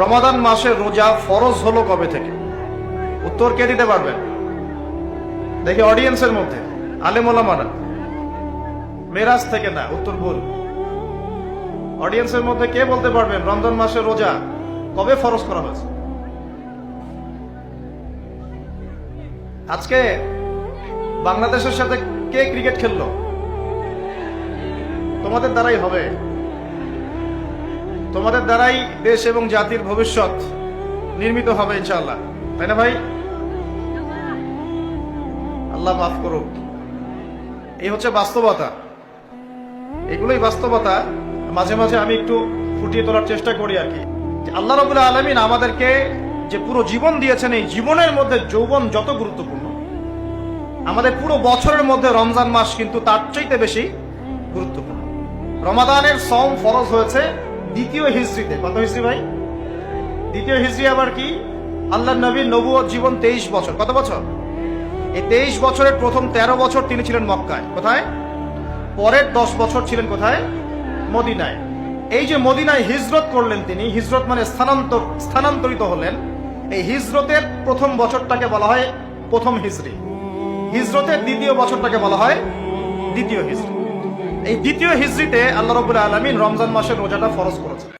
রমাদান মাসের রোজা ফরজ হলো কবে থেকে? উত্তর কে দিতে পারবেন? দেখি অডিয়েন্সের মধ্যে আলেম ওলামারা। মেরাজ থেকে না, উত্তর ভুল। অডিয়েন্সের মধ্যে কে বলতে পারবেন রমজান মাসের রোজা কবে ফরজ করা হয়েছে? আজকে বাংলাদেশের সাথে কে ক্রিকেট খেললো? তোমাদের দ্বারাই হবে, তোমাদের দ্বারাই দেশ এবং জাতির ভবিষ্যৎ নির্মিত হবে ইনশাআল্লাহ, তাই না ভাই? আল্লাহ মাফ করুক। এই হচ্ছে বাস্তবতা, এগুলোই বাস্তবতা। মাঝে মাঝে আমি একটু ফুটিয়ে তোলার চেষ্টা করি আর কি। আল্লাহ রাব্বুল আলামিন আমাদেরকে যে পুরো জীবন দিয়েছেন, এই জীবনের মধ্যে যৌবন যত গুরুত্বপূর্ণ, আমাদের পুরো বছরের মধ্যে রমজান মাস কিন্তু তার চাইতে বেশি গুরুত্বপূর্ণ। রমাদানের সওম ফরজ হয়েছে দ্বিতীয় হিজরিতে। কত হিজরি ভাই? দ্বিতীয় হিজরি আবার কি? আল্লাহর নবীর নবুয়ত জীবন 23 বছর। কত বছর? এই 23 বছরের প্রথম 13 বছর তিনি ছিলেন মক্কায়। কোথায়? পরের 10 বছর ছিলেন কোথায়? মদিনায়। এই যে মদিনায় হিজরত করলেন তিনি, হিজরত মানে স্থানান্তরিত হলেন। এই হিজরতের প্রথম বছরটাকে বলা হয় প্রথম হিজরি, হিজরতের দ্বিতীয় বছরটাকে বলা হয় দ্বিতীয় হিজরি। এই দ্বিতীয় হিজরিতে আল্লাহ রাব্বুল আলামিন রমজান মাসের রোজাটা ফরজ করেছেন।